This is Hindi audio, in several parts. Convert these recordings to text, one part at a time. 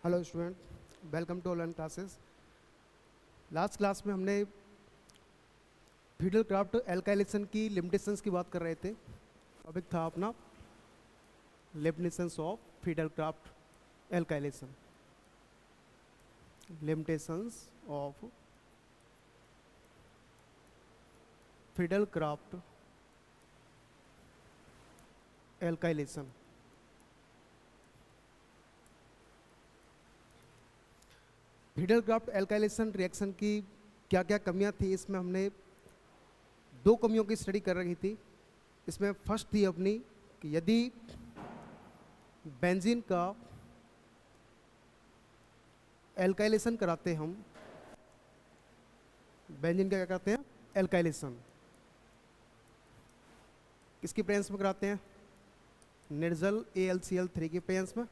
Hello student, welcome to online classes. Last class में हमने फिडलक्राफ्ट एल्काइलेशन की लिमिटेशंस की बात कर रहे थे। टॉपिक था अपना limitations of Friedel Crafts alkylation. Limitations of Friedel Crafts alkylation. Friedel Crafts alkylation reaction की क्या क्या कमियां थी, इसमें हमने दो कमियों की स्टडी कर रही थी। इसमें फर्स्ट थी अपनी कि यदि बेंजीन का एल्काइलेशन कराते हम, बेंजीन का क्या करते हैं, एल्काइलेशन किसकी प्रेजेंस में कराते हैं, निर्जल AlCl3 की प्रेजेंस में,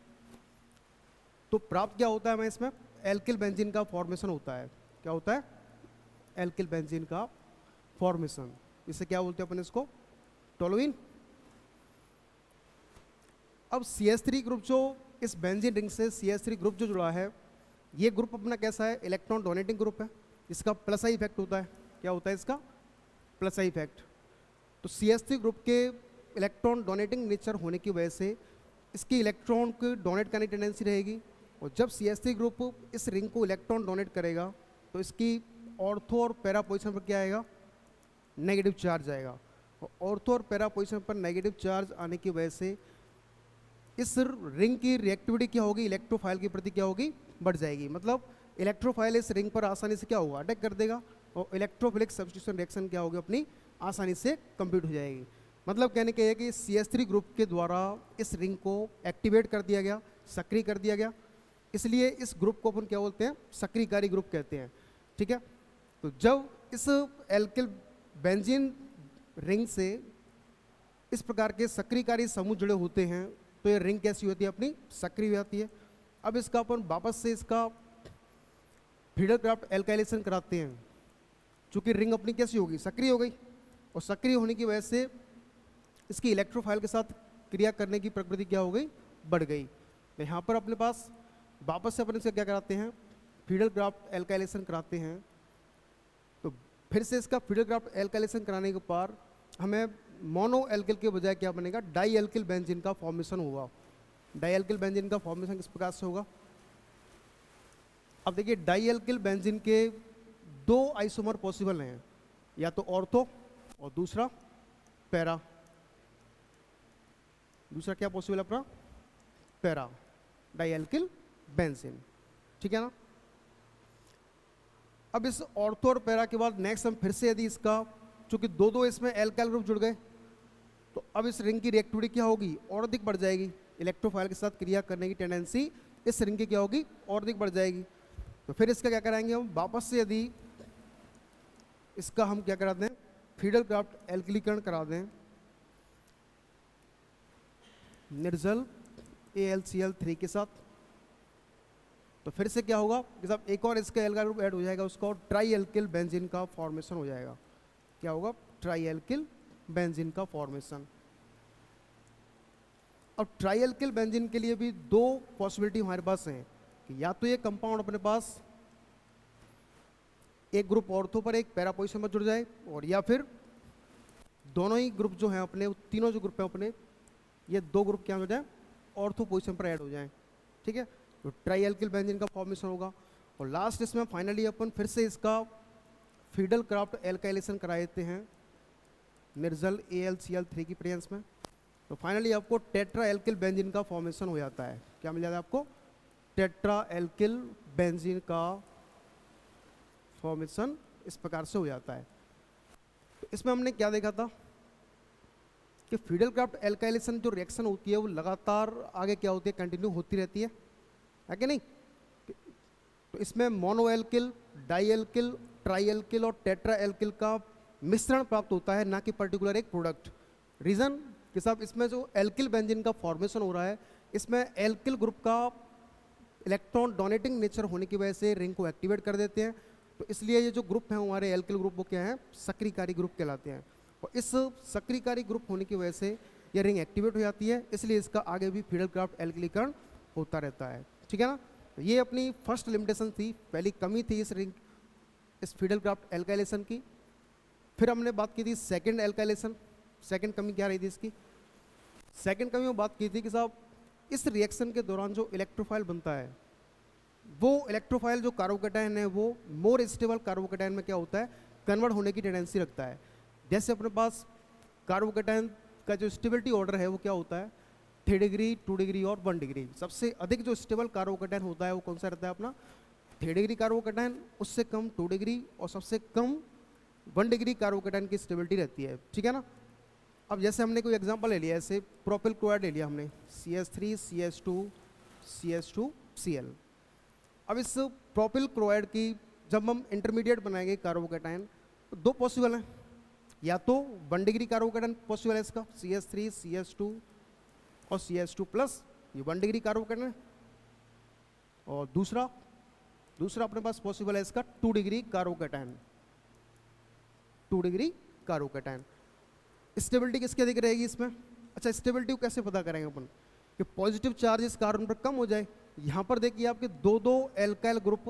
तो प्राप्त क्या होता है हमें, इसमें एल्किल बेंजीन का फॉर्मेशन होता है। क्या होता है, एल्किल बेंजीन का फॉर्मेशन। इसे क्या बोलते हैं अपन, इसको टोलुइन। अब CH3 ग्रुप जो इस बेंजीन रिंग से CH3 ग्रुप जो जुड़ा है, ये ग्रुप अपना कैसा है, इलेक्ट्रॉन डोनेटिंग ग्रुप है। इसका प्लस आई इफेक्ट होता है। क्या होता है इसका, प्लस आई इफेक्ट। तो CH3 ग्रुप के इलेक्ट्रॉन डोनेटिंग नेचर होने की वजह से इसकी इलेक्ट्रॉन को डोनेट करने की टेंडेंसी रहेगी। और जब CH3 ग्रुप इस रिंग को इलेक्ट्रॉन डोनेट करेगा तो इसकी ऑर्थो और पैरा पोजिशन पर क्या आएगा, नेगेटिव चार्ज आएगा। और ऑर्थो और पैरा पोजिशन पर नेगेटिव चार्ज आने की वजह से इस रिंग की रिएक्टिविटी क्या होगी, इलेक्ट्रोफाइल के प्रति क्या होगी, बढ़ जाएगी। मतलब इलेक्ट्रोफाइल इस रिंग पर आसानी से क्या होगा, अटैक कर देगा। और इलेक्ट्रोफिलिक सब्स्टिट्यूशन रिएक्शन क्या होगी, अपनी आसानी से कंप्लीट हो जाएगी। मतलब कहने के है कि CH3 ग्रुप के द्वारा इस रिंग को एक्टिवेट कर दिया गया, सक्रिय कर दिया गया। इसलिए इस ग्रुप को अपन क्या बोलते हैं, सक्रियकारी ग्रुप कहते हैं। ठीक है। तो जब इस एल्किल बेंजीन रिंग से इस प्रकार के सक्रियकारी समूह जुड़े होते हैं तो ये रिंग कैसी होती है, अपनी सक्रिय हो जाती है। अब इसका अपन वापस से इसका फिडलक्राफ्ट एल्काइलेशन कराते हैं। चूंकि रिंग अपनी कैसी होगी, सक्रिय हो गई। और सक्रिय होने की वजह से इसकी इलेक्ट्रोफाइल के साथ क्रिया करने की प्रकृति क्या हो गई, बढ़ गई। तो यहाँ पर अपने पास वापस से अपन इसे क्या कराते हैं, फिडलक्राफ्ट एल्काइलेशन कराते हैं। तो फिर से इसका फिडलक्राफ्ट एल्काइलेशन कराने के बाद हमें मोनो एल्किल के बजाय क्या बनेगा, डाई एल्किल बेंजीन का फॉर्मेशन होगा। डाई एल्किल बेंजीन का फॉर्मेशन किस प्रकार से होगा, अब देखिए डाई एल्किल बेंजीन के दो आइसोमर पॉसिबल हैं, या तो ऑर्थो और दूसरा पैरा। दूसरा क्या पॉसिबल है अपना, पैरा डाई एल्किल बेंजीन। ठीक है ना। अब इस ऑर्थो और पैरा के बाद नेक्स्ट हम फिर से यदि इसका, चूंकि दो दो इसमें एल्काइल ग्रुप जुड़ गए, तो अब इस रिंग की रिएक्टिविटी क्या होगी, और अधिक बढ़ जाएगी। इलेक्ट्रोफाइल के साथ क्रिया करने की टेंडेंसी इस रिंग की क्या होगी, और अधिक बढ़ जाएगी। तो फिर इसका क्या कराएंगे हम, वापस से यदि इसका हम क्या करा दें, फिडलक्राफ्ट एल्किलीकरण करा दें निर्जल AlCl3 के साथ, तो फिर से क्या होगा कि साहब एक और इसका एल्काइल ग्रुप ऐड हो जाएगा, उसका और ट्राई एल्किल बेंजीन का फॉर्मेशन हो जाएगा। क्या होगा, ट्राई एल्किल बेंजीन का फॉर्मेशन। अब ट्राई एल्किल बेंजीन के लिए भी दो पॉसिबिलिटी हमारे पास हैं कि या तो ये कंपाउंड अपने पास एक ग्रुप ऑर्थो पर एक पैरा पोजीशन पर जुड़ जाए, और या फिर दोनों ही ग्रुप जो हैं अपने, तीनों जो ग्रुप हैं अपने, ये दो ग्रुप क्या हो जाए, ऑर्थो पोजीशन पर ऐड हो जाएं। ठीक है। तो ट्राई एल्किल बेंजीन का फॉर्मेशन होगा। और लास्ट इसमें फाइनली अपन फिर से इसका फिडलक्राफ्ट एल्काइलेशन करा देते हैं निर्जल AlCl3 की प्रेजेंस में। तो फाइनली आपको टेट्रा एल्किल बेंजीन का फॉर्मेशन हो जाता है। क्या मिल जाता है आपको, टेट्रा एल्किल बेंजीन का फॉर्मेशन इस प्रकार से हो जाता है। तो इसमें हमने क्या देखा था कि फिडलक्राफ्ट एल्काइलेशन जो रिएक्शन होती है वो लगातार आगे क्या होती है, कंटिन्यू होती रहती है कि नहीं। तो इसमें mono alkyl, di alkyl, tri alkyl और टेट्रा एल्किल का मिश्रण प्राप्त होता है, ना कि पर्टिकुलर एक प्रोडक्ट। रीजन कि साहब इसमें जो एल्किल बेंजीन का फॉर्मेशन हो रहा है, इसमें एल्किल ग्रुप का इलेक्ट्रॉन डोनेटिंग नेचर होने की वजह से रिंग को एक्टिवेट कर देते हैं। तो इसलिए ये जो ग्रुप है हमारे एल्किल ग्रुप, वो क्या है, सक्रियकारी ग्रुप कहलाते हैं। और इस सक्रियकारी ग्रुप होने की वजह से ये रिंग एक्टिवेट हो जाती है, इसलिए इसका आगे भी फिडलक्राफ्ट एल्किलीकरण होता रहता है। ठीक है ना। तो ये अपनी फर्स्ट लिमिटेशन थी, पहली कमी थी इस रिंग, इस फिडेलक्राफ्ट एल्काइलेशन की। फिर हमने बात की थी सेकंड एल्काइलेशन, सेकंड कमी क्या रही थी इसकी? सेकंड कमी में बात की थी कि साहब इस रिएक्शन के दौरान जो इलेक्ट्रोफाइल बनता है, वो इलेक्ट्रोफाइल जो कार्बोकैटायन है वो मोर स्टेबल कार्बोकैटायन में क्या होता है, कन्वर्ट होने की टेंडेंसी रखता है। जैसे अपने पास कार्बोकैटायन का जो स्टेबिलिटी ऑर्डर है वो क्या होता है, 3 डिग्री, 2 डिग्री और 1 डिग्री। सबसे अधिक जो स्टेबल कार्बोकैटायन होता है वो कौन सा रहता है अपना, 3 डिग्री कार्बोकैटायन, उससे कम 2 डिग्री और सबसे कम 1 डिग्री कार्बोकैटायन की स्टेबिलिटी रहती है, ठीक है ना। अब जैसे हमने कोई एग्जांपल ले लिया, ऐसे प्रोपिल क्लोराइड ले लिया हमने, CH3 CH2 CH2 Cl। अब इस प्रोपिल क्लोराइड की जब हम इंटरमीडिएट बनाएंगे कार्बोकैटायन, तो दो पॉसिबल हैं, या तो 1 डिग्री कार्बोकैटायन पॉसिबल है इसका, CH3 CH2 और CH2 प्लस, ये 1 डिग्री कार्बोकैटायन, और दूसरा अपने पास पॉसिबल है इसका 2 degree carbocation, 2 degree carbocation. Stability किसकी अधिक रहेगी इसमें? अच्छा, स्टेबिलिटी को कैसे पता करेंगे अपन, कि पॉजिटिव चार्ज इस कार्बन पर कम हो जाए। यहाँ पर देखिए आपके दो एल्काइल ग्रुप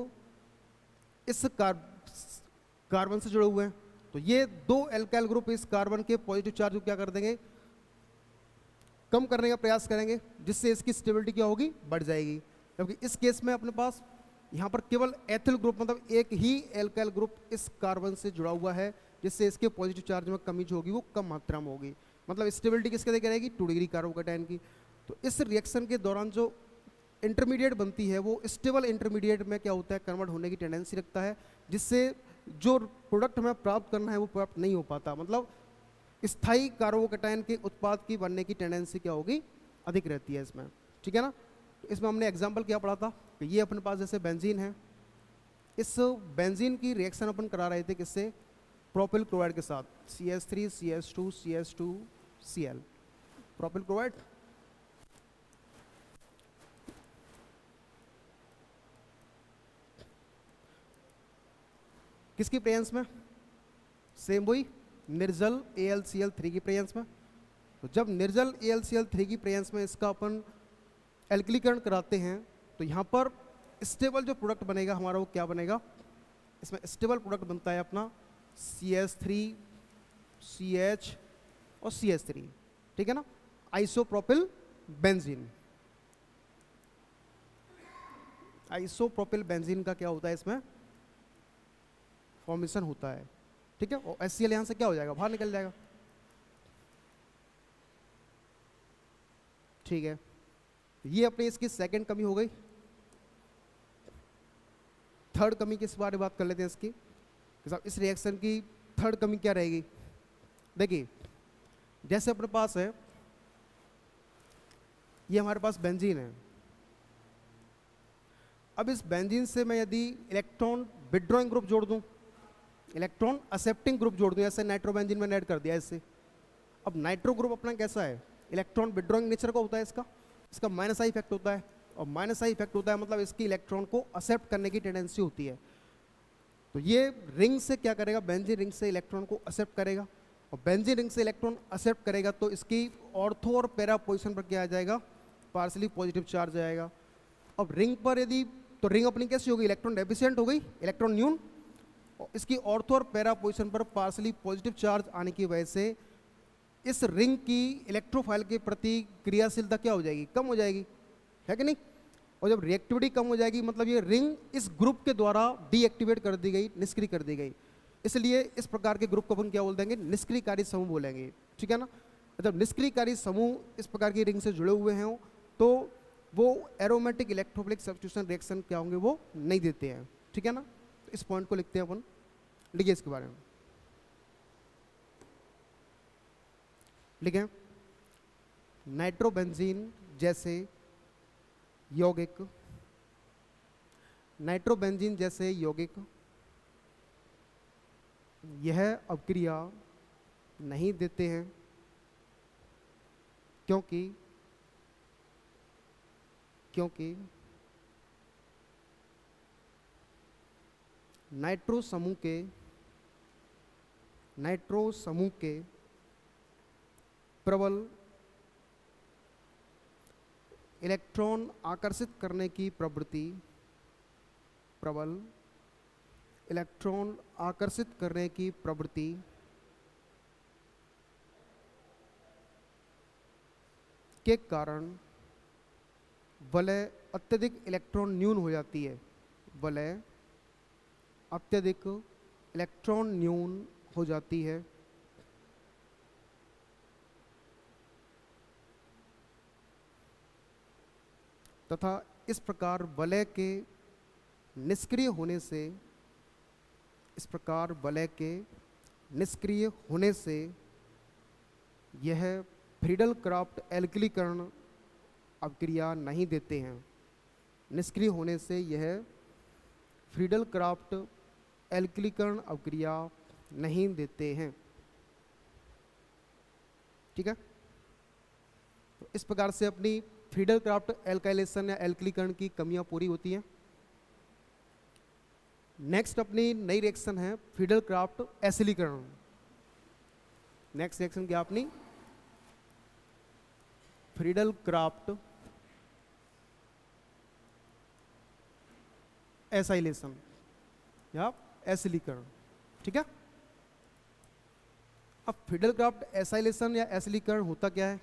इस कार्बन से जुड़े हुए हैं, तो ये 2 एल्काइल ग्रुप इस कार्बन के पॉजिटिव चार्ज को क्या कर देंगे, कम करने का प्रयास करेंगे, जिससे इसकी स्टेबिलिटी क्या होगी, बढ़ जाएगी। जबकि इस केस में अपने पास यहाँ पर केवल एथिल ग्रुप, मतलब एक ही एल्काइल ग्रुप इस कार्बन से जुड़ा हुआ है, जिससे इसके पॉजिटिव चार्ज में कमी जो होगी वो कम मात्रा में होगी। मतलब स्टेबिलिटी किसके देके रहेगी, 2 डिग्री कार्बोकैटायन की। तो इस रिएक्शन के दौरान जो इंटरमीडिएट बनती है वो स्टेबल इंटरमीडिएट में क्या होता है, कन्वर्ट होने की टेंडेंसी रखता है, जिससे जो प्रोडक्ट हमें प्राप्त करना है वो प्राप्त नहीं हो पाता। मतलब स्थायी कार्बोकैटायन के उत्पाद की बनने की टेंडेंसी क्या होगी, अधिक रहती है इसमें, ठीक है ना। तो इसमें हमने एग्जाम्पल क्या पढ़ा था कि ये अपने पास जैसे बेंजीन है, इस बेंजीन की रिएक्शन अपन करा रहे थे किससे, प्रोपिल क्लोराइड के साथ, CH3 CH2 CH2 Cl, propyl chloride. किसकी प्रेजेंस में, सेम वही निर्जल AlCl3 की प्रेजेंस में। तो जब निर्जल AlCl3 की प्रेजेंस में इसका अपन एल्किलीकरण कराते हैं, तो यहाँ पर स्टेबल जो प्रोडक्ट बनेगा हमारा वो क्या बनेगा, इसमें स्टेबल प्रोडक्ट बनता है अपना CH3 CH और CH3, ठीक है ना, आइसोप्रोपिल बेंजीन। आइसोप्रोपिल बेंजीन का क्या होता है इसमें, फॉर्मेशन होता है, ठीक है। और HCl यहाँ से क्या हो जाएगा, बाहर निकल जाएगा, ठीक है। ये अपनी इसकी सेकंड कमी हो गई। थर्ड कमी किस बारे में बात कर लेते हैं इसकी, इस रिएक्शन की थर्ड कमी क्या रहेगी। देखिए जैसे अपने पास है, ये हमारे पास बेंजीन है। अब इस बेंजीन से मैं यदि इलेक्ट्रॉन विड्रॉइंग ग्रुप जोड़ दूं, इलेक्ट्रॉन एक्सेप्टिंग ग्रुप जोड़ दूं, ऐसे नाइट्रोबेंजीन में ऐड कर दिया इससे। अब नाइट्रो ग्रुप अपना कैसा है, इलेक्ट्रॉन विड्रॉइंग नेचर का होता है इसका माइनस आई इफेक्ट होता है, और माइनस आई इफेक्ट होता है मतलब इसकी इलेक्ट्रॉन को एक्सेप्ट करने की टेंडेंसी होती है। तो ये रिंग से क्या करेगा, बेंजीन रिंग से इलेक्ट्रॉन को एक्सेप्ट करेगा, और बेंजीन रिंग से इलेक्ट्रॉन एक्सेप्ट करेगा तो इसकी ऑर्थो और पैरा पोजिशन पर क्या आ जाएगा, पार्सली पॉजिटिव चार्ज आएगा। अब रिंग पर यदि, तो रिंग अपनी कैसी होगी, इलेक्ट्रॉन डेफिशिएंट हो गई, इलेक्ट्रॉन न्यून, और इसकी ऑर्थो और पैरा पोजिशन पर पार्सली पॉजिटिव चार्ज आने की वजह से इस रिंग की इलेक्ट्रोफाइल के प्रति क्रियाशीलता क्या हो जाएगी, कम हो जाएगी, है कि नहीं। और जब रिएक्टिविटी कम हो जाएगी मतलब ये रिंग इस ग्रुप के द्वारा डीएक्टिवेट कर दी गई, निष्क्रिय कर दी गई, इसलिए इस प्रकार के ग्रुप को अपन क्या बोल देंगे, निष्क्रियकारी समूह बोलेंगे, ठीक है ना। जब निष्क्रियकारी समूह इस प्रकार की रिंग से जुड़े हुए हैं तो वो एरोमेटिक इलेक्ट्रोफिलिक सब्स्टिट्यूशन रिएक्शन क्या होंगे, वो नहीं देते हैं, ठीक है ना। तो इस पॉइंट को लिखते हैं अपन, लिखिए इसके बारे में, लिखें नाइट्रोबेंजीन जैसे यौगिक, नाइट्रोबेंजीन जैसे यौगिक यह अभिक्रिया नहीं देते हैं क्योंकि नाइट्रो समूह के प्रबल इलेक्ट्रॉन आकर्षित करने की प्रवृत्ति प्रबल इलेक्ट्रॉन आकर्षित करने की प्रवृत्ति के कारण वलय अत्यधिक इलेक्ट्रॉन न्यून हो जाती है। वलय अत्यधिक इलेक्ट्रॉन न्यून हो जाती है तथा इस प्रकार वलय के निष्क्रिय होने से यह फ्रीडल क्राफ्ट एल्किलीकरण अभिक्रिया नहीं देते हैं। निष्क्रिय होने से यह फ्रीडल क्राफ्ट एल्किलीकरण अभिक्रिया नहीं देते हैं। ठीक है, तो इस प्रकार से अपनी फ्रीडल क्राफ्ट एल्काइलेशन या एल्किलीकरण की कमियां पूरी होती हैं। नेक्स्ट अपनी नई रिएक्शन है फ्रीडल क्राफ्ट एसिलीकरण। नेक्स्ट रिएक्शन क्या अपनी फ्रीडल क्राफ्ट एसाइलेशन या एसिलीकरण। ठीक है, अब फ्रीडल क्राफ्ट एसाइलेशन या एसिलीकरण होता क्या है?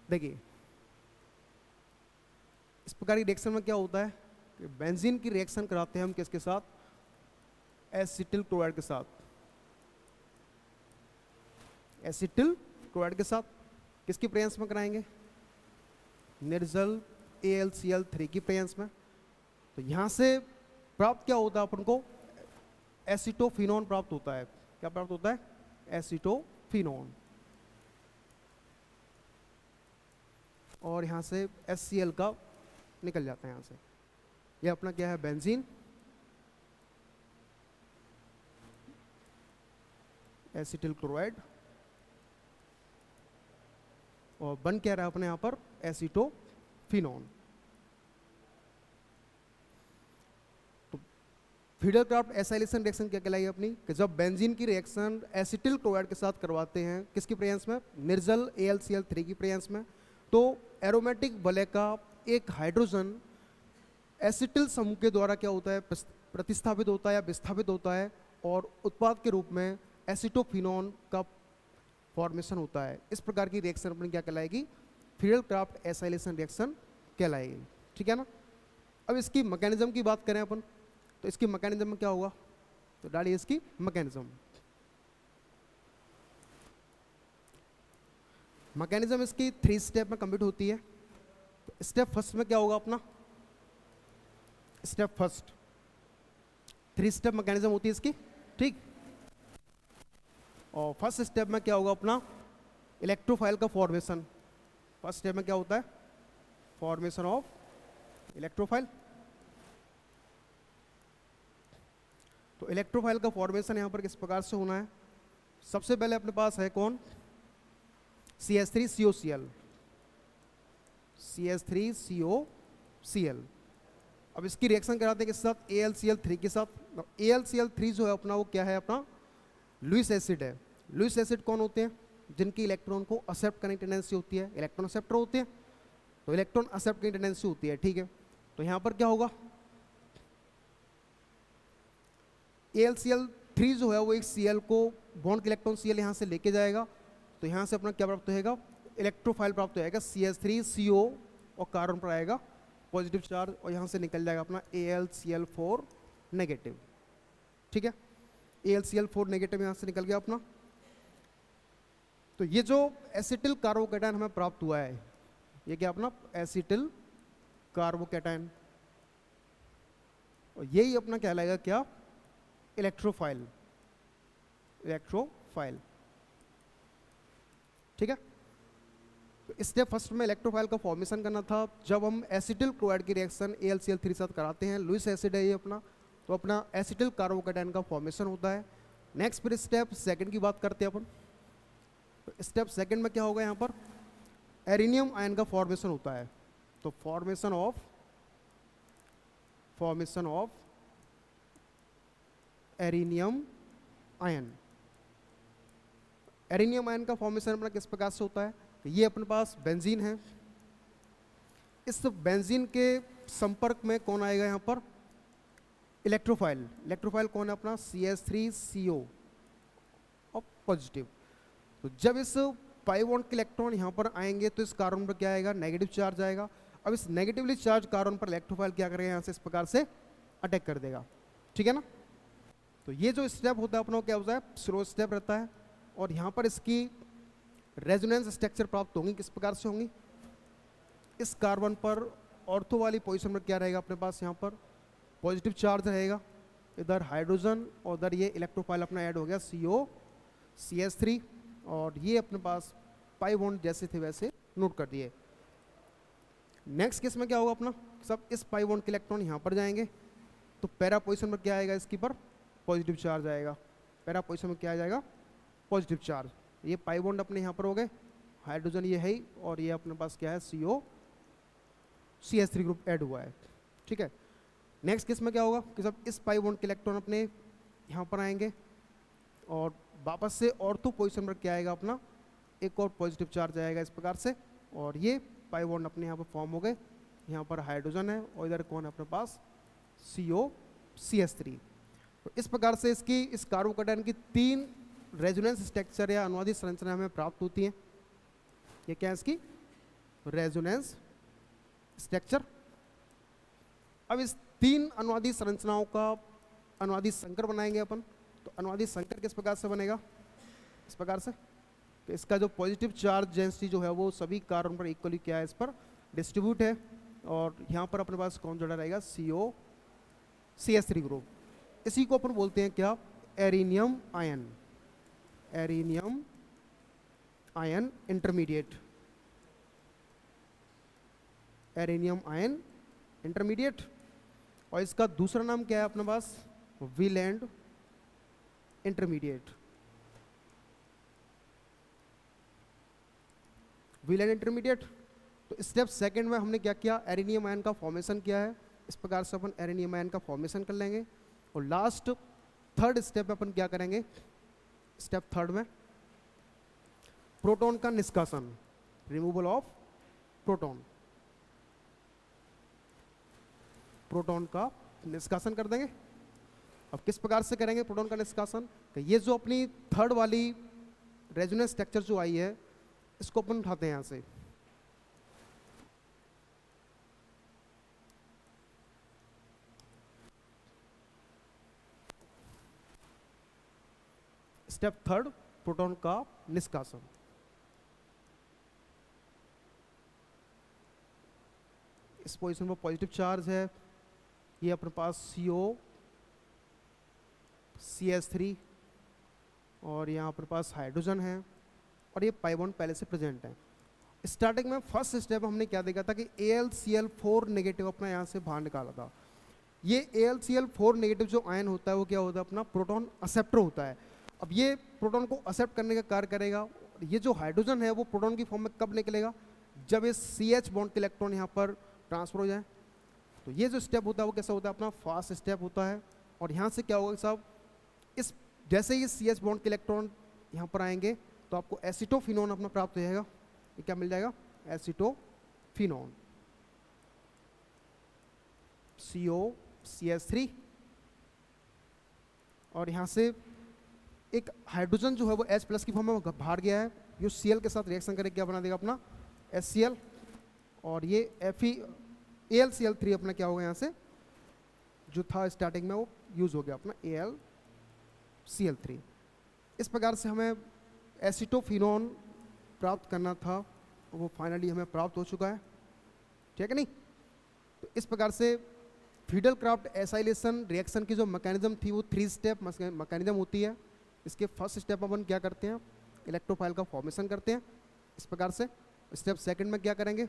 देखिए, इस प्रकार की रिएक्शन में क्या होता है कि बेंजीन की रिएक्शन कराते हैं हम किसके साथ? एसिटिल क्लोराइड के साथ। एसिटिल क्लोराइड के साथ किसकी प्रेजेंस में कराएंगे? निर्जल AlCl3 की प्रेजेंस में। तो यहां से प्राप्त क्या होता है अपन को? एसिटोफिनॉन प्राप्त होता है। क्या प्राप्त होता है? एसिटोफिनॉन। और यहां से HCl का निकल जाता है यहां से। ये अपना क्या है? बेंजीन। एसिटिल क्लोराइड और बन क्या रहा है अपने यहां पर? एसिटोफिनॉन। तो फ्रीडल क्राफ्ट एसाइलेशन रिएक्शन क्या कहलाएगी अपनी? कि जब बेंजीन की रिएक्शन एसिटिल क्लोराइड के साथ करवाते हैं किसकी प्रेजेंस में? निर्जल AlCl3 की प्रेजेंस में। तो एरोमेटिक वलय का एक हाइड्रोजन एसिटिल समूह के द्वारा क्या होता है? प्रतिस्थापित होता है या विस्थापित होता है और उत्पाद के रूप में एसिटोफिनॉन का फॉर्मेशन होता है। इस प्रकार की रिएक्शन अपनी क्या कहलाएगी? फ्रीडल क्राफ्ट एसाइलेशन रिएक्शन कहलाएगी। ठीक है ना। अब इसकी मैकेनिज्म की बात करें अपन, तो इसकी मैकेनिज्म में क्या होगा? तो डालिए इसकी मैकेनिज्म। मैकेनिज्म इसकी 3 स्टेप में कंप्लीट होती है। तो स्टेप फर्स्ट में क्या होगा अपना? स्टेप फर्स्ट 3 स्टेप मैकेनिज्म होती है इसकी। ठीक, और फर्स्ट स्टेप में क्या होगा अपना? इलेक्ट्रोफाइल का फॉर्मेशन। फर्स्ट स्टेप में क्या होता है? Formation of electrophile. तो इलेक्ट्रोफाइल का फॉर्मेशन यहां पर किस प्रकार से होना है? सबसे पहले अपने पास है कौन? CH3COCl। CH3COCl। अब इसकी रिएक्शन कराते हैं किसके साथ? AlCl3 के साथ। AlCl3 जो है अपना वो क्या है? अपना लुईस एसिड है। लुईस एसिड कौन होते हैं? जिनकी इलेक्ट्रॉन को एक्सेप्ट करने की टेंडेंसी होती है। इलेक्ट्रॉन एक्सेप्टर होते हैं, तो इलेक्ट्रॉन एक्सेप्ट करने की टेंडेंसी होती है। ठीक है, तो यहां पर क्या होगा? AlCl3 जो है वो एक Cl को बॉन्ड के इलेक्ट्रॉन Cl यहां से लेके जाएगा। तो यहां से अपना क्या प्राप्त होगा? इलेक्ट्रोफाइल प्राप्त हो जाएगा। CH3CO और कार्बन पर आएगा पॉजिटिव चार्ज और यहां से निकल जाएगा अपना AlCl4 नेगेटिव। ठीक है, AlCl4 नेगेटिव यहां से निकल गया अपना। तो ये जो एसिटिल कार्बोकैटायन हमें प्राप्त हुआ है, ये क्या अपना? Acetyl carbocation. और यही अपना कहलाएगा क्या? इलेक्ट्रोफाइल। इलेक्ट्रोफाइल। ठीक है, तो स्टेप फर्स्ट में इलेक्ट्रोफाइल का फॉर्मेशन करना था। जब हम एसिटिल क्लोराइड की रिएक्शन AlCl3 साथ कराते हैं, लुईस एसिड है ये अपना, तो अपना एसिटिल कार्बोकैटायन का फॉर्मेशन होता है। नेक्स्ट फिर स्टेप सेकंड की बात करते हैं अपन। तो स्टेप सेकंड में क्या होगा? यहाँ पर एरिनियम आयन का फॉर्मेशन होता है। तो formation of एरिनियम ion. Arenium ion का फॉर्मेशन अपना किस प्रकार से होता है? ये अपने पास बेंजीन है। इस बेंजीन के संपर्क में कौन आएगा यहाँ पर, इलेक्ट्रोफाइल। इलेक्ट्रोफाइल कौन है अपना, CH3CO और पॉजिटिव। तो जब इस पाई बॉन्ड के इलेक्ट्रॉन यहाँ पर आएंगे तो इस कार्बन पर क्या आएगा, नेगेटिव चार्ज आएगा। अब इस नेगेटिवली चार्ज कार्बन पर इलेक्ट्रोफाइल क्या करेगा, यहाँ से इस प्रकार से अटैक कर देगा, ठीक है ना। तो ये जो स्टेप होता है अपना क्या होता है, स्लो स्टेप रहता है। और यहाँ पर इसकी रेजोनेंस स्ट्रक्चर प्राप्त होंगी, किस प्रकार से होंगी, इस कार्बन पर ऑर्थो वाली पोजीशन में क्या रहेगा अपने पास, यहाँ पर पॉजिटिव चार्ज रहेगा, इधर हाइड्रोजन और उधर ये इलेक्ट्रोफाइल अपना ऐड हो गया CO CH3, और ये अपने पास पाई बॉन्ड जैसे थे वैसे नोट कर दिए। नेक्स्ट केस में क्या होगा अपना, सब इस पाई बॉन्ड के इलेक्ट्रॉन यहाँ पर जाएंगे तो पैरा पोजीशन में क्या आएगा, इसकी पर पॉजिटिव चार्ज आएगा। पैरा पोजीशन में क्या आ जाएगा, पॉजिटिव चार्ज। ये पाई बॉन्ड अपने यहाँ पर हो गए, हाइड्रोजन ये है ही, और ये अपने पास क्या है, CO CH3 ग्रुप ऐड हुआ है, ठीक है। नेक्स्ट केस में क्या होगा कि सब इस पाई बॉन्ड के इलेक्ट्रॉन अपने यहाँ पर आएंगे और वापस से ऑर्थो पोजीशन पर क्या आएगा अपना, एक और पॉजिटिव चार्ज आएगा इस प्रकार से, और ये पाई बॉन्ड अपने यहाँ पर फॉर्म हो गए। यहाँ पर हाइड्रोजन है और इधर कौन है अपने पास, CO CH3। तो इस प्रकार से इसकी इस कार्बोकैटायन की 3 रेजोनेंस स्ट्रक्चर या अनुवादी संरचना हमें प्राप्त होती हैं। ये क्या है इसकी रेजोनेंस स्ट्रक्चर। अब इस 3 अनुवादी संरचनाओं का अनुवादी संकर बनाएंगे अपन। तो अनुवादी संकर किस प्रकार से बनेगा, इस प्रकार से कि इसका जो पॉजिटिव चार्ज डेंसिटी जो है वो सभी कार्बन पर इक्वली क्या है, इस पर डिस्ट्रीब्यूट है, और यहाँ पर अपने पास कौन जुड़ा रहेगा, CO CH3 ग्रुप। इसी को अपन बोलते हैं क्या, arenium ion, arenium ion intermediate, arenium ion intermediate. और इसका दूसरा नाम क्या है अपने पास, विलैंड इंटरमीडिएट, विलैंड इंटरमीडिएट। तो स्टेप सेकंड में हमने क्या किया, एरिनियम आयन का फॉर्मेशन किया है, इस प्रकार से अपन एरिनियम आयन का फॉर्मेशन कर लेंगे। और लास्ट थर्ड स्टेप में अपन क्या करेंगे, स्टेप थर्ड में प्रोटॉन का निष्कासन, रिमूवल ऑफ प्रोटॉन, प्रोटॉन का निष्कासन कर देंगे। अब किस प्रकार से करेंगे प्रोटॉन का निष्कासन, कि ये जो अपनी थर्ड वाली रेजोनेंस स्ट्रक्चर जो आई है इसको अपन उठाते हैं यहाँ से, स्टेप थर्ड प्रोटॉन का निष्कासन। इस पोजीशन पर पॉजिटिव चार्ज है, ये अपने पास CO CH3 और यहाँ अपने पास हाइड्रोजन है, और ये पाई बॉन्ड पहले से प्रेजेंट है। स्टार्टिंग में फर्स्ट स्टेप हमने क्या देखा था कि AlCl4 नेगेटिव अपना यहाँ से बाहर निकाला था। ये AlCl4 नेगेटिव जो आयन होता है वो क्या होता है अपना, प्रोटॉन एक्सेप्टर होता है। अब ये प्रोटॉन को एक्सेप्ट करने का कार्य करेगा। ये जो हाइड्रोजन है वो प्रोटॉन की फॉर्म में कब निकलेगा, जब इस CH बॉन्ड के इलेक्ट्रॉन यहाँ पर ट्रांसफर हो जाए। तो ये जो स्टेप होता है वो कैसा होता है अपना, फास्ट स्टेप होता है। और यहाँ से क्या होगा साहब, इस जैसे ही CH बॉन्ड के इलेक्ट्रॉन यहाँ पर आएंगे तो आपको एसिटोफिनोन अपना प्राप्त हो जाएगा। ये क्या मिल जाएगा, एसिटोफिनोन, CO CH3। और यहाँ से एक हाइड्रोजन जो है वो H+ की फॉर्म में बाहर गया है, जो Cl के साथ रिएक्शन करके क्या बना देगा अपना HCl, और ये AlCl3 अपना क्या होगा यहाँ से जो था स्टार्टिंग में वो यूज हो गया अपना AlCl3। इस प्रकार से हमें एसिटोफिनोन प्राप्त करना था, वो फाइनली हमें प्राप्त हो चुका है, ठीक है नहीं। तो इस प्रकार से फिडल क्राफ्ट एसाइलेशन रिएक्शन की जो मैकेनिज्म थी वो 3 स्टेप मैकेनिज्म होती है। इसके फर्स्ट स्टेप में अपन क्या करते हैं, इलेक्ट्रोफाइल का फॉर्मेशन करते हैं इस प्रकार से। स्टेप सेकंड में क्या करेंगे,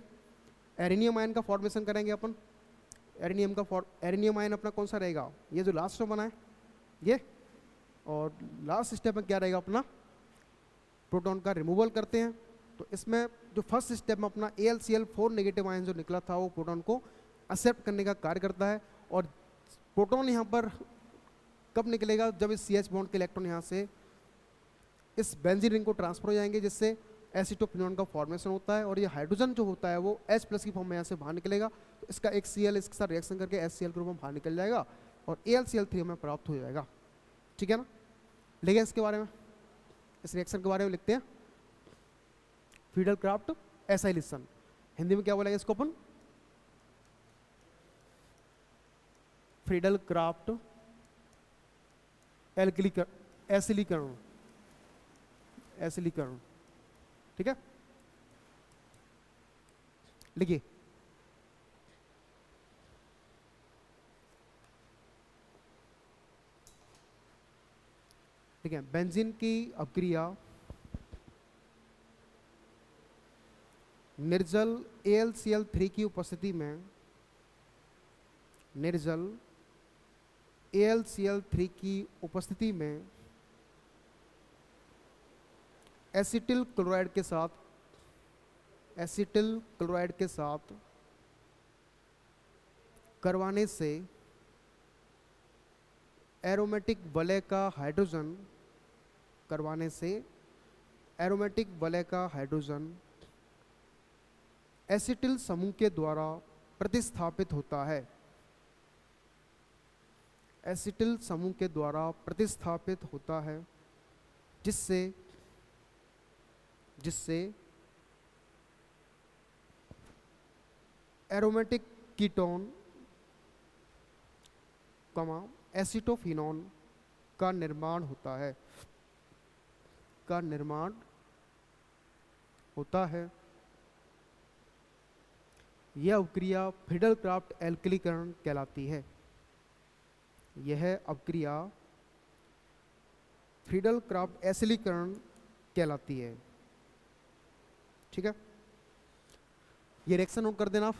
एरिनियम आयन का फॉर्मेशन करेंगे अपन। एरिनियम आयन अपना कौन सा रहेगा, ये जो लास्ट में बना है ये। और लास्ट स्टेप में क्या रहेगा अपना, प्रोटॉन का रिमूवल करते हैं। तो इसमें जो फर्स्ट स्टेप में अपना AlCl4 नेगेटिव आयन जो निकला था वो प्रोटॉन को एक्सेप्ट करने का कार्य करता है। और प्रोटॉन यहाँ पर कब निकलेगा, जब इस CH बॉन्ड के इलेक्ट्रॉन यहाँ से इस बेंजीन रिंग को ट्रांसफर हो जाएंगे, जिससे एसिटोफिनोन का फॉर्मेशन होता है, और ये हाइड्रोजन जो होता है वो H+ की फॉर्म में यहाँ से बाहर निकलेगा, तो इसका एक Cl इसके साथ रिएक्शन करके HCl ग्रुप में बाहर निकल जाएगा और AlCl3 हमें प्राप्त हो जाएगा। ठीक है ना, लिखे इसके बारे में, इस रिएक्शन के बारे में लिखते हैं फ्रीडल क्राफ्ट एसाइलेशन। हिंदी में क्या बोलेंगे इसको अपन, फ्रीडल क्राफ्ट एसिलीकरण, एसिलीकरण। ठीक है, लिखिए ठीक है। बेंजीन की अपक्रिया निर्जल AlCl3 की उपस्थिति में, निर्जल AlCl3 की उपस्थिति में एसिटिल क्लोराइड के साथ, एसिटिल क्लोराइड के साथ करवाने से एरोमेटिक वलय का हाइड्रोजन, करवाने से एरोमेटिक वलय का हाइड्रोजन एसिटिल समूह के द्वारा प्रतिस्थापित होता है, एसिटिल समूह के द्वारा प्रतिस्थापित होता है, जिससे जिससे एरोमेटिक कीटोन एसिटोफिनोन का निर्माण होता है, का निर्माण होता है। यह अवक्रिया फ्रीडल क्राफ्ट एल्किलीकरण कहलाती है। यह अवक्रिया फ्रीडल क्राफ्ट एसिलीकरण कहलाती है। ठीक है, ये रिएक्शन नोट कर देना आप।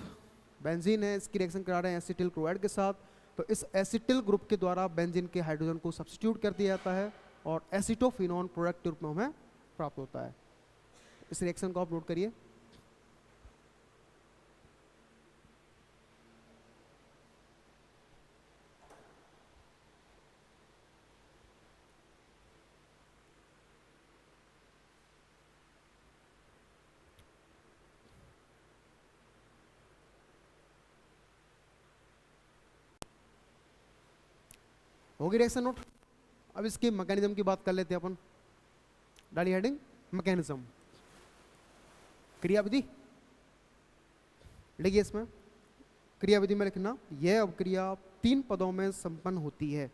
बेंजीन है, इसकी रिएक्शन करा रहे हैं एसिटिल क्लोराइड के साथ, तो इस एसिटिल ग्रुप के द्वारा बेंजीन के हाइड्रोजन को सब्स्टिट्यूट कर दिया जाता है और एसिटोफिनोन प्रोडक्ट के रूप में हमें प्राप्त होता है। इस रिएक्शन को आप नोट करिए। होगी रिएक्शन नोट। अब इसके मैकेनिज्म की बात कर लेते हैं अपन। डालिए हेडिंग मैकेनिज्म, क्रियाविधि लिखिए। इसमें क्रियाविधि में लिखना, यह अवक्रिया 3 पदों में संपन्न होती है।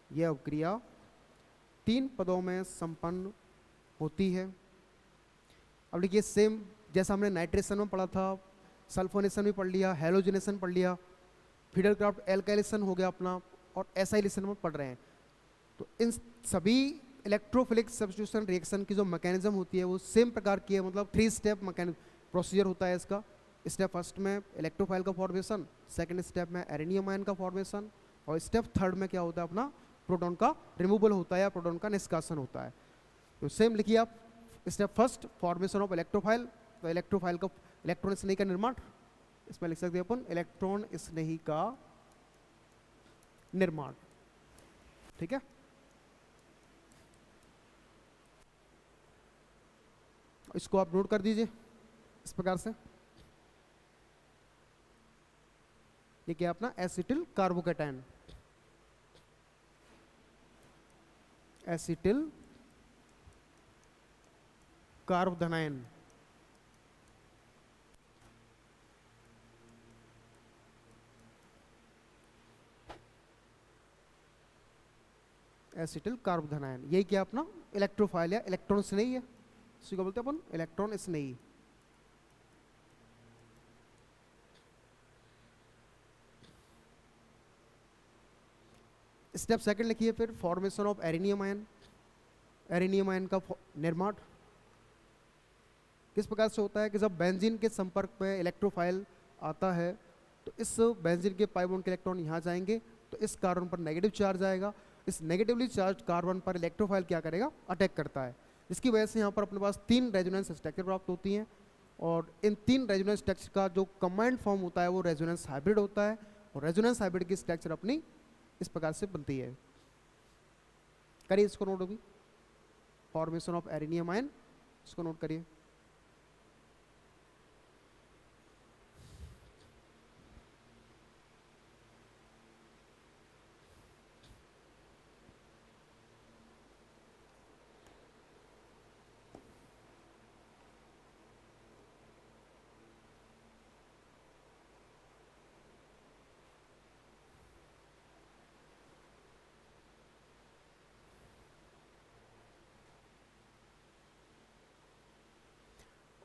यह अवक्रिया 3 पदों में संपन्न होती है। अब लिखिए सेम जैसा हमने नाइट्रेशन में पढ़ा था, सल्फोनेशन भी पढ़ लिया, हेलोजिनेशन पढ़ लिया, फ्रीडल क्राफ्ट एल्काइलेशन हो गया अपना, और एसाइलेशन में पढ़ रहे हैं। तो इन सभी इलेक्ट्रोफिलिक सब्स्टिट्यूशन रिएक्शन की जो मैकेनिज्म होती है वो सेम प्रकार की है, मतलब 3 स्टेप प्रोसीजर होता है इसका। स्टेप फर्स्ट में इलेक्ट्रोफाइल का फॉर्मेशन, सेकंड स्टेप में एरेनियम आयन का फॉर्मेशन, और स्टेप थर्ड में क्या होता है अपना प्रोटॉन का रिमूवल होता है या प्रोटॉन का निष्कासन होता है। तो सेम लिखिए आप। Step first formation of electrophile, तो इलेक्ट्रोफाइल का इलेक्ट्रॉन स्नेही का निर्माण, इसमें लिख सकते हैं अपन इलेक्ट्रॉन स्नेही का निर्माण। ठीक है, इसको आप नोट कर दीजिए इस प्रकार से। ये क्या अपना एसिटिल कार्बोकेटायन, एसिटिल कार्बोधनायन, एसिटिल कार्बोधनायन। यही क्या अपना इलेक्ट्रोफाइल या इलेक्ट्रॉन स्नेही है, इसी को बोलते हैं अपन इलेक्ट्रॉन स्नेही। स्टेप सेकंड लिखिए फिर formation of arenium ion. Arenium ion का निर्माण किस प्रकार से होता है कि जब बेंजीन के संपर्क में इलेक्ट्रोफाइल आता है तो इस बेंजीन के पाई बॉन्ड के इलेक्ट्रॉन यहाँ जाएंगे, तो इस कार्बन पर नेगेटिव चार्ज आएगा। इस नेगेटिवली चार्ज कार्बन पर इलेक्ट्रोफाइल क्या करेगा, अटैक करता है, जिसकी वजह से यहाँ पर अपने पास 3 रेजोनेंस स्ट्रक्चर प्राप्त होती हैं। और इन 3 रेजोनेंस स्ट्रक्चर का जो कंबाइंड फॉर्म होता है वो रेजोनेंस हाइब्रिड होता है, और रेजोनेंस हाइब्रिड की स्ट्रक्चर अपनी इस प्रकार से बनती है। करिए इसको नोट होगी। फॉर्मेशन ऑफ एरेनियम आयन, इसको नोट करिए।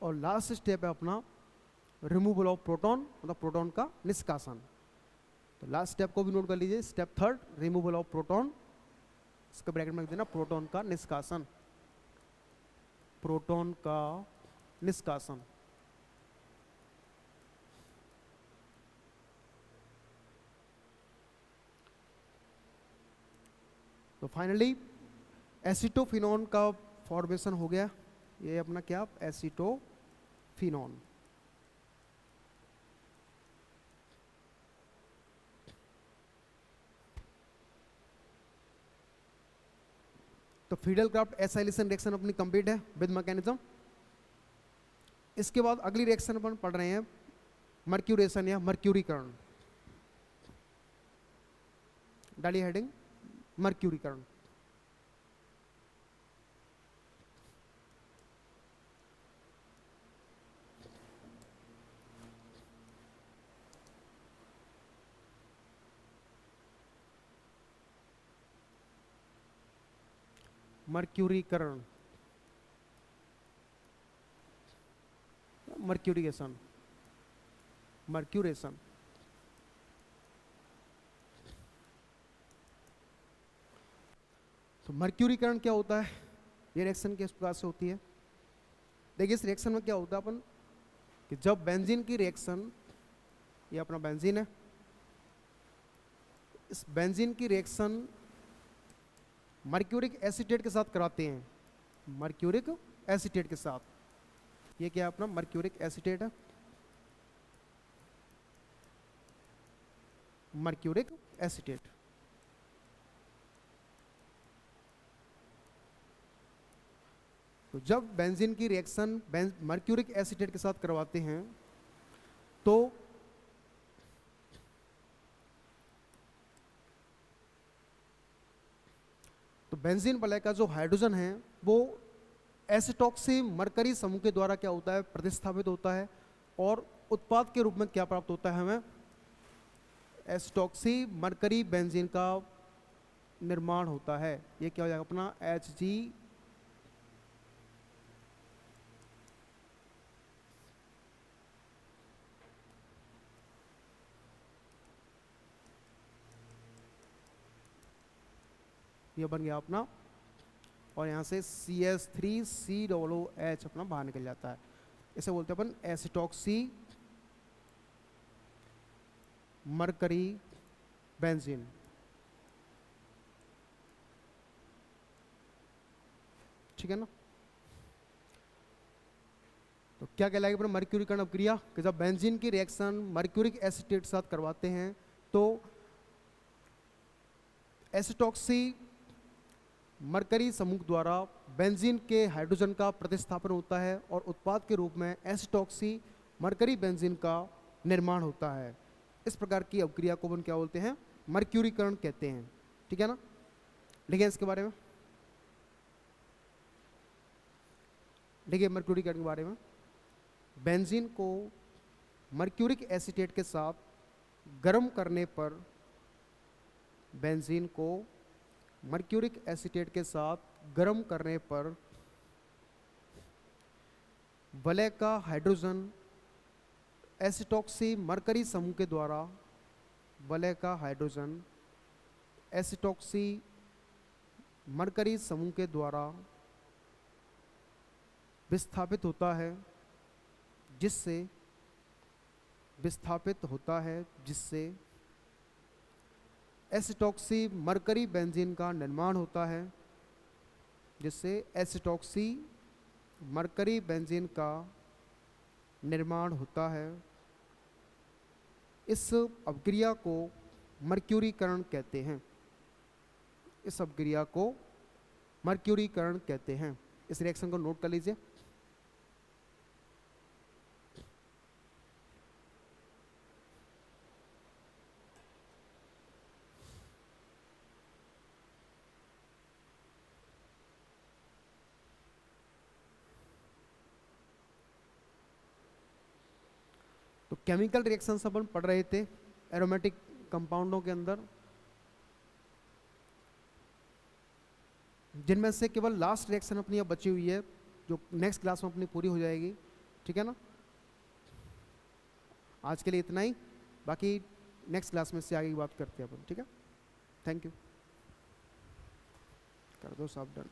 और लास्ट स्टेप है अपना रिमूवल ऑफ प्रोटॉन, मतलब प्रोटॉन का निष्कासन। तो लास्ट स्टेप को भी नोट कर लीजिए, step third removal of proton, इसका ब्रैकेट में लिख देना प्रोटॉन का निष्कासन, प्रोटॉन का निष्कासन। तो फाइनली एसिटोफिनॉन का फॉर्मेशन हो गया, ये अपना क्या एसिटोफिनॉन। तो फीडल क्राफ्ट एसाइलेशन रिएक्शन अपनी कंप्लीट है विद मैकेनिज्म। इसके बाद अगली रिएक्शन अपन पढ़ रहे हैं मर्क्यूरेशन या मर्क्यूरीकरण। डालिए हेडिंग मर्क्यूरीकरण। मर्क्यूरीकरण, मर्क्यूरिएशन, मर्क्यूरेशन। तो मर्क्यूरीकरण क्या होता है, ये रिएक्शन किस प्रकार से होती है। देखिए इस रिएक्शन में क्या होता है अपन कि जब बेंजीन की रिएक्शन, ये अपना बेंजीन है, इस बेंजीन की रिएक्शन मर्क्यूरिक एसीटेट के साथ कराते हैं, मर्क्यूरिक एसीटेट के साथ, ये क्या है अपना मर्क्यूरिक एसीटेट है, मर्क्यूरिक एसीटेट। तो जब बेंजीन की रिएक्शन मर्क्यूरिक एसीटेट के साथ करवाते हैं तो बेंजीन वलय का जो हाइड्रोजन है वो एसिटॉक्सी मरकरी समूह के द्वारा क्या होता है, प्रतिस्थापित होता है, और उत्पाद के रूप में क्या प्राप्त होता है हमें, एसिटॉक्सी मरकरी बेंजीन का निर्माण होता है। ये क्या हो जाएगा अपना Hg, ये बन गया अपना, और यहाँ से CH3COOH अपना बाहर निकल जाता है। इसे बोलते हैं अपन एसिटॉक्सी मरकरी बेंजीन। ठीक है ना। तो क्या कहलाएगी अपना मर्क्यूरीकरण अपक्रिया, कि जब बेंजीन की रिएक्शन मर्क्यूरिक एसीटेट के साथ करवाते हैं तो एसिटॉक्सी मरकरी समूह द्वारा बेंजीन के हाइड्रोजन का प्रतिस्थापन होता है और उत्पाद के रूप में एसिटॉक्सी मरकरी बेंजीन का निर्माण होता है। इस प्रकार की अपक्रिया को अपन क्या बोलते हैं, मर्क्यूरीकरण कहते हैं। ठीक है ना। लिखिए इसके बारे में, देखिए मर्क्यूरीकरण के बारे में, बेंजीन को मर्क्यूरिक एसीटेट के साथ गर्म करने पर, बेंजीन को मर्क्यूरिक एसीटेट के साथ गर्म करने पर वलय का हाइड्रोजन एसिटॉक्सी मरकरी समूह के द्वारा, वलय का हाइड्रोजन एसिटॉक्सी मरकरी समूह के द्वारा विस्थापित होता है, जिससे विस्थापित होता है, जिससे एसिटॉक्सी मरकरी बेंजीन का निर्माण होता है, जिससे एसिटॉक्सी मरकरी बेंजीन का निर्माण होता है। इस अपक्रिया को मर्क्यूरीकरण कहते हैं, इस अपक्रिया को मर्क्यूरीकरण कहते हैं। इस रिएक्शन को नोट कर लीजिए। केमिकल रिएक्शंस अपन पढ़ रहे थे एरोमेटिक कंपाउंडों के अंदर, जिनमें से केवल लास्ट रिएक्शन अपनी अब बची हुई है जो नेक्स्ट क्लास में अपनी पूरी हो जाएगी, ठीक है ना। आज के लिए इतना ही, बाकी नेक्स्ट क्लास में से आगे की बात करते हैं अपन, ठीक है। थैंक यू, कर दो सब डन।